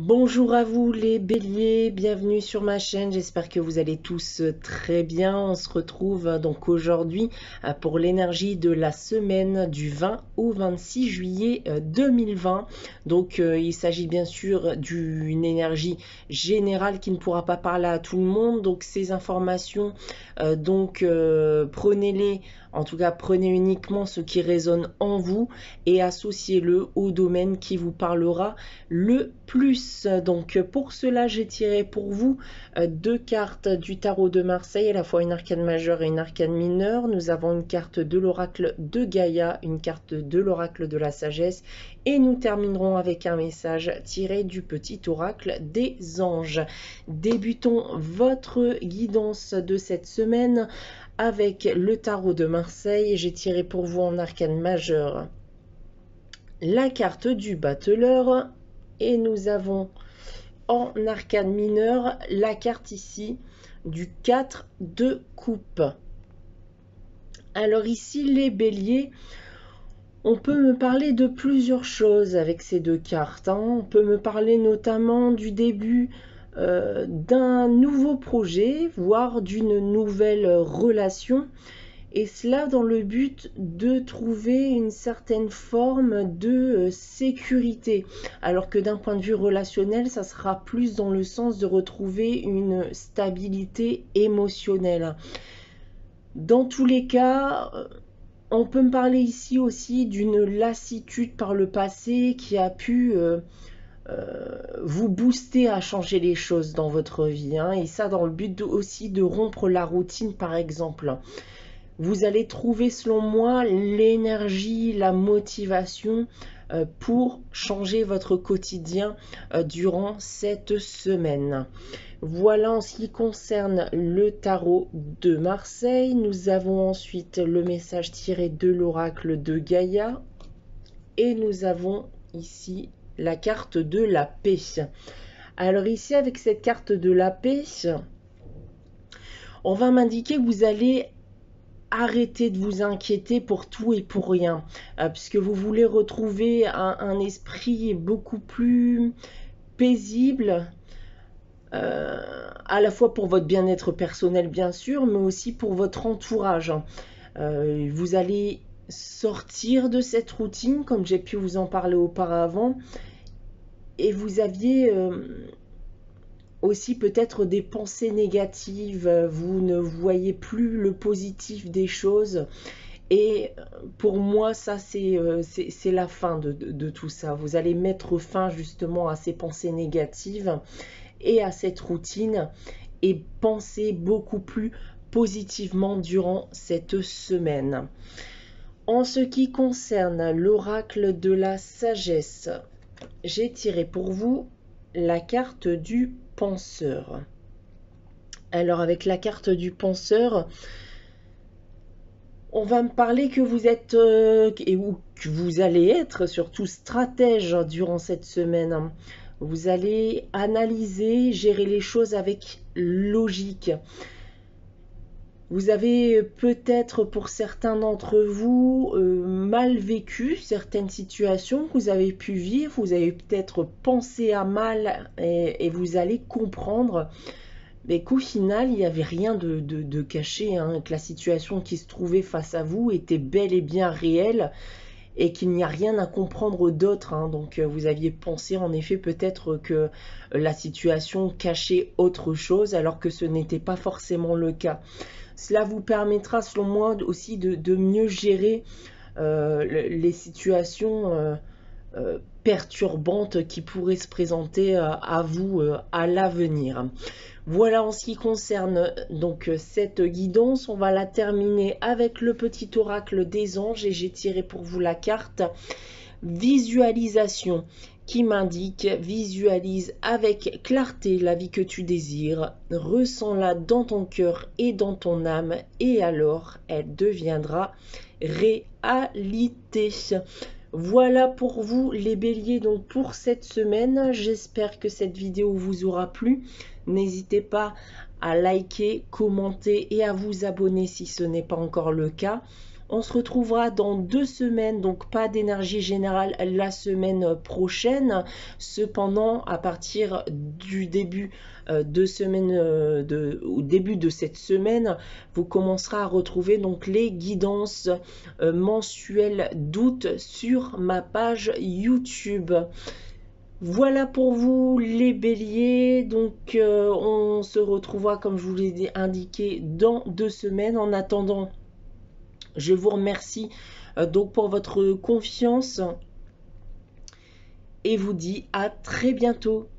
Bonjour à vous les béliers, bienvenue sur ma chaîne, j'espère que vous allez tous très bien. On se retrouve donc aujourd'hui pour l'énergie de la semaine du 20 au 26 juillet 2020. Donc il s'agit bien sûr d'une énergie générale qui ne pourra pas parler à tout le monde. Donc ces informations, prenez-les, en tout cas prenez uniquement ce qui résonne en vous et associez-le au domaine qui vous parlera le plus. Donc pour cela, j'ai tiré pour vous deux cartes du tarot de Marseille, à la fois une arcane majeure et une arcane mineure. Nous avons une carte de l'oracle de Gaïa, une carte de l'oracle de la sagesse, et nous terminerons avec un message tiré du petit oracle des anges. Débutons votre guidance de cette semaine avec le tarot de Marseille. J'ai tiré pour vous en arcane majeure la carte du battleur. Et nous avons en arcane mineur la carte ici du 4 de coupe. Alors ici les béliers, on peut me parler de plusieurs choses avec ces deux cartes. On peut me parler notamment du début d'un nouveau projet, voire d'une nouvelle relation. Et cela dans le but de trouver une certaine forme de sécurité. Alors que d'un point de vue relationnel, ça sera plus dans le sens de retrouver une stabilité émotionnelle. Dans tous les cas, on peut me parler ici aussi d'une lassitude par le passé qui a pu vous booster à changer les choses dans votre vie. Et ça dans le but aussi de rompre la routine par exemple. Vous allez trouver, selon moi, l'énergie, la motivation pour changer votre quotidien durant cette semaine. Voilà en ce qui concerne le tarot de Marseille. Nous avons ensuite le message tiré de l'oracle de Gaïa. Et nous avons ici la carte de la paix. Alors ici, avec cette carte de la paix, on va m'indiquer que vous allez arrêtez de vous inquiéter pour tout et pour rien, puisque vous voulez retrouver un esprit beaucoup plus paisible, à la fois pour votre bien-être personnel bien sûr, mais aussi pour votre entourage. Vous allez sortir de cette routine, comme j'ai pu vous en parler auparavant, et vous aviez aussi peut-être des pensées négatives, vous ne voyez plus le positif des choses. Et pour moi, ça, c'est la fin de tout ça. Vous allez mettre fin justement à ces pensées négatives et à cette routine et penser beaucoup plus positivement durant cette semaine. En ce qui concerne l'oracle de la sagesse, j'ai tiré pour vous la carte du penseur. Alors avec la carte du penseur, on va me parler que vous êtes ou que vous allez être surtout stratège durant cette semaine. Vous allez analyser, gérer les choses avec logique. Vous avez peut-être pour certains d'entre vous mal vécu certaines situations que vous avez pu vivre. Vous avez peut-être pensé à mal et vous allez comprendre mais qu'au final, il n'y avait rien de caché, que la situation qui se trouvait face à vous était bel et bien réelle et qu'il n'y a rien à comprendre d'autre. Donc vous aviez pensé en effet peut-être que la situation cachait autre chose alors que ce n'était pas forcément le cas. Cela vous permettra selon moi aussi de mieux gérer les situations perturbantes qui pourraient se présenter à vous à l'avenir. Voilà en ce qui concerne donc cette guidance. On va la terminer avec le petit oracle des anges et j'ai tiré pour vous la carte visualisation qui m'indique: visualise avec clarté la vie que tu désires, ressens-la dans ton cœur et dans ton âme et alors elle deviendra réalité. Voilà pour vous les béliers donc pour cette semaine. J'espère que cette vidéo vous aura plu. N'hésitez pas à liker, commenter et à vous abonner si ce n'est pas encore le cas. On se retrouvera dans 2 semaines, donc pas d'énergie générale la semaine prochaine. Cependant, à partir du début au début de cette semaine, vous commencerez à retrouver donc les guidances mensuelles d'août sur ma page YouTube. Voilà pour vous les béliers, donc on se retrouvera comme je vous l'ai indiqué dans 2 semaines. En attendant, je vous remercie donc pour votre confiance et vous dis à très bientôt.